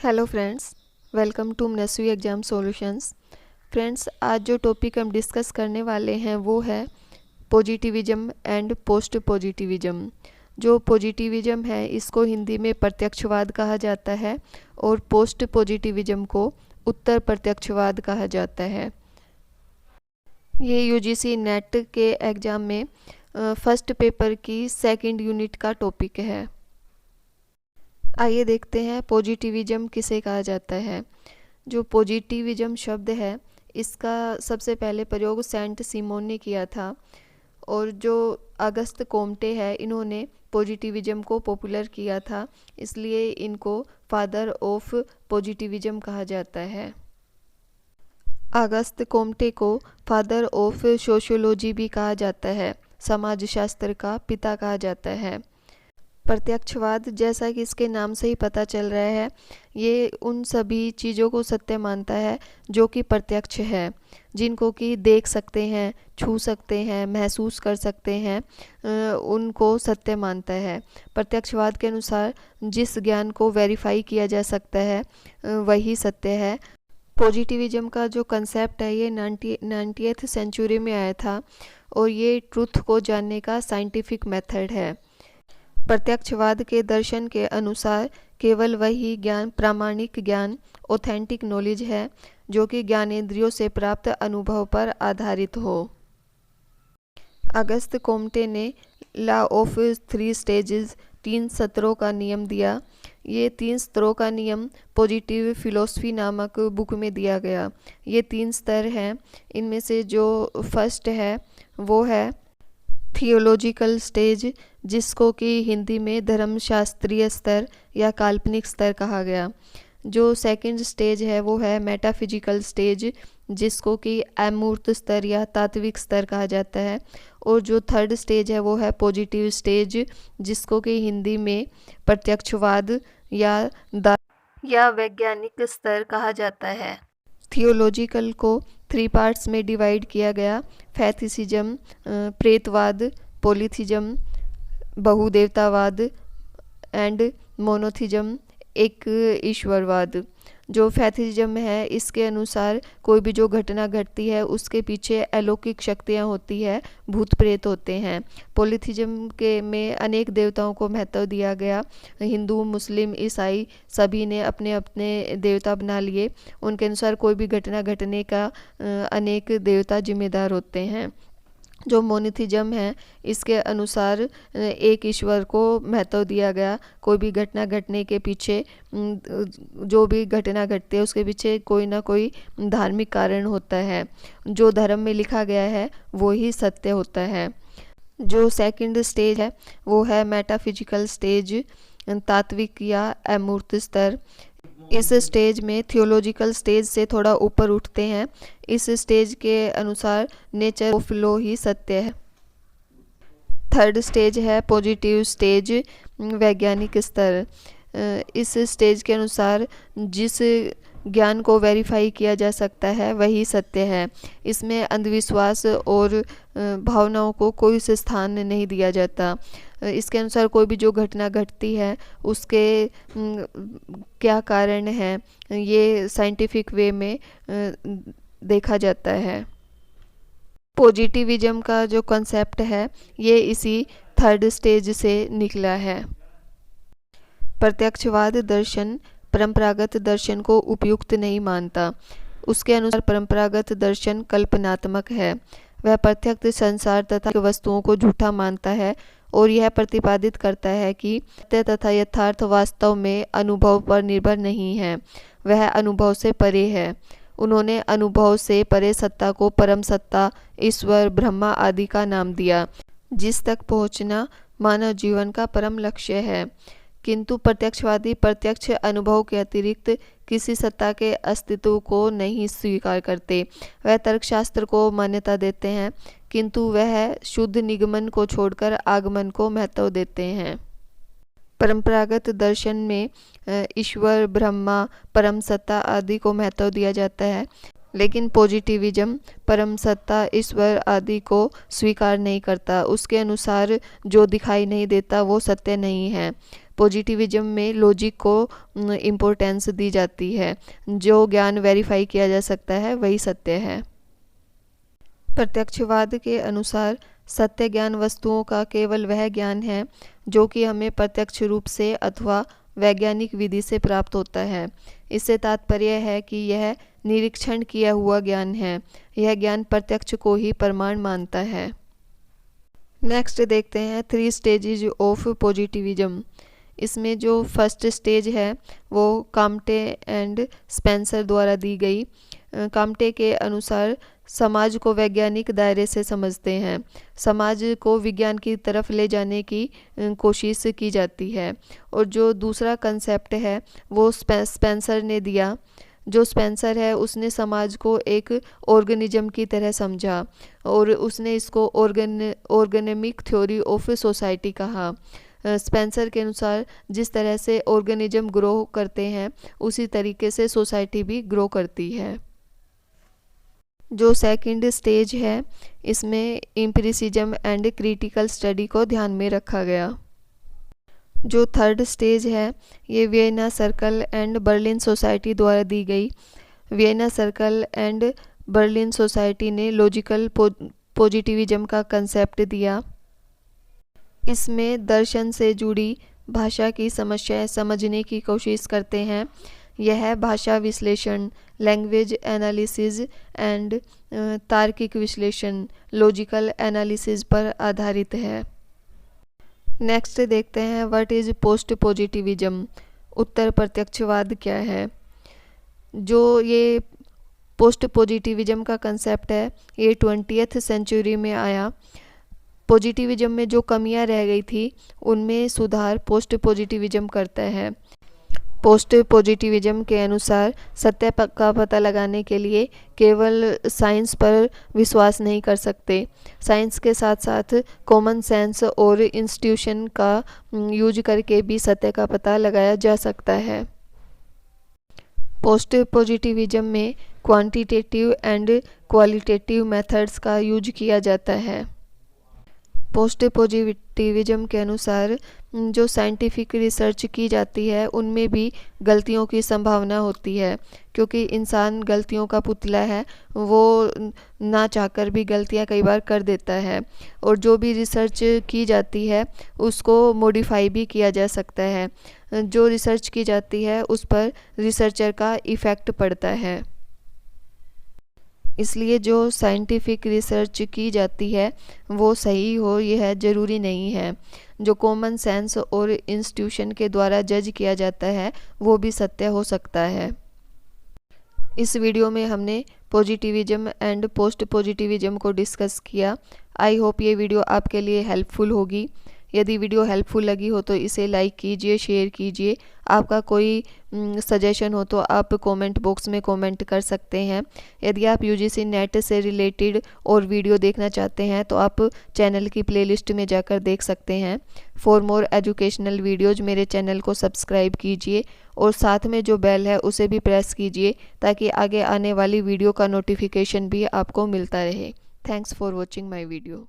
Hello friends, welcome to Manaswi exam solutions. Friends, आज जो topic हम डिस्कस करने वाले हैं वो है पॉजिटिविज़म एंड पोस्ट पॉजिटिविज़म। जो पॉजिटिविज़म है इसको हिंदी में प्रत्यक्षवाद कहा जाता है और पोस्ट पॉजिटिविज़म को उत्तर प्रत्यक्षवाद कहा जाता है। ये यूजीसी नेट के एग्ज़ाम में फर्स्ट पेपर की सेकंड यूनिट का टॉपिक है। आइए देखते हैं पॉजिटिविज़म किसे कहा जाता है। जो पॉजिटिविज़म शब्द है इसका सबसे पहले प्रयोग सेंट सिमोन ने किया था और जो अगस्त कोम्टे है इन्होंने पॉजिटिविज़म को पॉपुलर किया था, इसलिए इनको फादर ऑफ पॉजिटिविज़म कहा जाता है। अगस्त कोम्टे को फादर ऑफ सोशियोलॉजी भी कहा जाता है, समाजशास्त्र का पिता कहा जाता है। प्रत्यक्षवाद, जैसा कि इसके नाम से ही पता चल रहा है, ये उन सभी चीज़ों को सत्य मानता है जो कि प्रत्यक्ष है, जिनको कि देख सकते हैं, छू सकते हैं, महसूस कर सकते हैं, उनको सत्य मानता है। प्रत्यक्षवाद के अनुसार जिस ज्ञान को वेरीफाई किया जा सकता है वही सत्य है। पॉजिटिविज़म का जो कंसेप्ट है ये 90th सेंचुरी में आया था और ये ट्रुथ को जानने का साइंटिफिक मेथड है। प्रत्यक्षवाद के दर्शन के अनुसार केवल वही ज्ञान प्रामाणिक ज्ञान, ऑथेंटिक नॉलेज है जो कि ज्ञानेंद्रियों से प्राप्त अनुभव पर आधारित हो। अगस्त कोम्टे ने लॉ ऑफ 3 स्टेजेस, 3 स्तरों का नियम दिया। ये 3 स्तरों का नियम पॉजिटिव फिलॉसफी नामक बुक में दिया गया। ये 3 स्तर हैं। इनमें से जो फर्स्ट है वो है थियोलॉजिकल स्टेज, जिसको कि हिंदी में धर्मशास्त्रीय स्तर या काल्पनिक स्तर कहा गया। जो सेकंड स्टेज है वो है मेटाफिजिकल स्टेज, जिसको कि अमूर्त स्तर या तात्विक स्तर कहा जाता है। और जो थर्ड स्टेज है वो है पॉजिटिव स्टेज, जिसको कि हिंदी में प्रत्यक्षवाद या वैज्ञानिक स्तर कहा जाता है। थियोलॉजिकल को 3 पार्ट्स में डिवाइड किया गया: फैथिसिज्म, प्रेतवाद, पॉलीथिज्म, बहुदेवतावाद एंड मोनोथिज्म, एक ईश्वरवाद। जो फैथिज्म है इसके अनुसार कोई भी जो घटना घटती है उसके पीछे अलौकिक शक्तियाँ होती है, भूत प्रेत होते हैं। पॉलीथिज्म के में अनेक देवताओं को महत्व दिया गया। हिंदू, मुस्लिम, ईसाई सभी ने अपने अपने देवता बना लिए। उनके अनुसार कोई भी घटना घटने का अनेक देवता जिम्मेदार होते हैं। जो मोनोथिज्म है इसके अनुसार एक ईश्वर को महत्व दिया गया। कोई भी घटना घटने के पीछे, जो भी घटना घटती है उसके पीछे कोई ना कोई धार्मिक कारण होता है। जो धर्म में लिखा गया है वो ही सत्य होता है। जो सेकंड स्टेज है वो है मेटाफिजिकल स्टेज, तात्विक या अमूर्त स्तर। इस स्टेज में थियोलॉजिकल स्टेज से थोड़ा ऊपर उठते हैं। इस स्टेज के अनुसार नेचर ऑफ लॉ ही सत्य है। थर्ड स्टेज है पॉजिटिव स्टेज, वैज्ञानिक स्तर। इस स्टेज के अनुसार जिस ज्ञान को वेरीफाई किया जा सकता है वही सत्य है। इसमें अंधविश्वास और भावनाओं को कोई से स्थान नहीं दिया जाता। इसके अनुसार कोई भी जो घटना घटती है उसके क्या कारण है ये साइंटिफिक वे में देखा जाता है। पॉजिटिविज़म का जो कॉन्सेप्ट है ये इसी थर्ड स्टेज से निकला है। प्रत्यक्षवाद दर्शन परंपरागत दर्शन को उपयुक्त नहीं मानता। उसके अनुसार परंपरागत दर्शन कल्पनात्मक है। वह प्रत्यक्ष संसार तथा वस्तुओं को झूठा मानता है और यह प्रतिपादित करता है कि सत्य तथा यथार्थ वास्तव में अनुभव पर निर्भर नहीं है, वह अनुभव से परे है। उन्होंने अनुभव से परे सत्ता को परम सत्ता, ईश्वर, ब्रह्मा आदि का नाम दिया, जिस तक पहुंचना मानव जीवन का परम लक्ष्य है। किंतु प्रत्यक्षवादी प्रत्यक्ष अनुभव के अतिरिक्त किसी सत्ता के अस्तित्व को नहीं स्वीकार करते। वह तर्कशास्त्र को मान्यता देते हैं, किंतु वह शुद्ध निगमन को छोड़कर आगमन को महत्व देते हैं। परंपरागत दर्शन में ईश्वर, ब्रह्मा, परम सत्ता आदि को महत्व दिया जाता है, लेकिन पॉजिटिविज़म परम सत्ता, ईश्वर आदि को स्वीकार नहीं करता। उसके अनुसार जो दिखाई नहीं देता वो सत्य नहीं है। पॉजिटिविज्म में लॉजिक को इम्पोर्टेंस दी जाती है। जो ज्ञान वेरीफाई किया जा सकता है वही सत्य है। प्रत्यक्षवाद के अनुसार सत्य ज्ञान वस्तुओं का केवल वह ज्ञान है जो कि हमें प्रत्यक्ष रूप से अथवा वैज्ञानिक विधि से प्राप्त होता है। इससे तात्पर्य है कि यह निरीक्षण किया हुआ ज्ञान है। यह ज्ञान प्रत्यक्ष को ही प्रमाण मानता है। नेक्स्ट देखते हैं 3 स्टेजेज ऑफ पॉजिटिविज्म। इसमें जो फर्स्ट स्टेज है वो काम्टे एंड स्पेंसर द्वारा दी गई। काम्टे के अनुसार समाज को वैज्ञानिक दायरे से समझते हैं। समाज को विज्ञान की तरफ ले जाने की कोशिश की जाती है। और जो दूसरा कंसेप्ट है वो स्पेंसर ने दिया। जो स्पेंसर है उसने समाज को एक ऑर्गेनिज्म की तरह समझा और उसने इसको ऑर्गेनेमिक थ्योरी ऑफ सोसाइटी कहा। स्पेंसर के अनुसार जिस तरह से ऑर्गेनिज्म ग्रो करते हैं उसी तरीके से सोसाइटी भी ग्रो करती है। जो सेकंड स्टेज है इसमें एम्पिरिसिज्म एंड क्रिटिकल स्टडी को ध्यान में रखा गया। जो थर्ड स्टेज है ये Vienna circle and Berlin society द्वारा दी गई। Vienna circle and Berlin society ने लॉजिकल पॉजिटिविज्म का कंसेप्ट दिया। इसमें दर्शन से जुड़ी भाषा की समस्याएं समझने की कोशिश करते हैं। यह भाषा विश्लेषण, लैंग्वेज एनालिसिस एंड तार्किक विश्लेषण, लॉजिकल एनालिसिस पर आधारित है। नेक्स्ट देखते हैं व्हाट इज पोस्ट पॉजिटिविज्म। उत्तर प्रत्यक्षवाद क्या है। जो ये पोस्ट पॉजिटिविज्म का कंसेप्ट है ये 20th सेंचुरी में आया। पॉजिटिविज्म में जो कमियां रह गई थी उनमें सुधार पोस्ट पॉजिटिविज्म करता है। पोस्ट पॉजिटिविज्म के अनुसार सत्य का पता लगाने के लिए केवल साइंस पर विश्वास नहीं कर सकते। साइंस के साथ साथ कॉमन सेंस और इंस्टीट्यूशन का यूज करके भी सत्य का पता लगाया जा सकता है। पोस्ट पॉजिटिविज्म में क्वांटिटेटिव एंड क्वालिटेटिव मेथड्स का यूज किया जाता है। पोस्ट पॉजिटिविज्म के अनुसार जो साइंटिफिक रिसर्च की जाती है उनमें भी गलतियों की संभावना होती है, क्योंकि इंसान गलतियों का पुतला है। वो ना चाहकर भी गलतियां कई बार कर देता है और जो भी रिसर्च की जाती है उसको मॉडिफाई भी किया जा सकता है। जो रिसर्च की जाती है उस पर रिसर्चर का इफ़ेक्ट पड़ता है। इसलिए जो साइंटिफिक रिसर्च की जाती है वो सही हो यह ज़रूरी नहीं है। जो कॉमन सेंस और इंस्टीट्यूशन के द्वारा जज किया जाता है वो भी सत्य हो सकता है। इस वीडियो में हमने पॉजिटिविज्म एंड पोस्ट पॉजिटिविज्म को डिस्कस किया। आई होप ये वीडियो आपके लिए हेल्पफुल होगी। यदि वीडियो हेल्पफुल लगी हो तो इसे लाइक कीजिए, शेयर कीजिए। आपका कोई सजेशन हो तो आप कमेंट बॉक्स में कमेंट कर सकते हैं। यदि आप यूजीसी नेट से रिलेटेड और वीडियो देखना चाहते हैं तो आप चैनल की प्लेलिस्ट में जाकर देख सकते हैं। फॉर मोर एजुकेशनल वीडियोज मेरे चैनल को सब्सक्राइब कीजिए और साथ में जो बेल है उसे भी प्रेस कीजिए ताकि आगे आने वाली वीडियो का नोटिफिकेशन भी आपको मिलता रहे। Thanks for watching my video.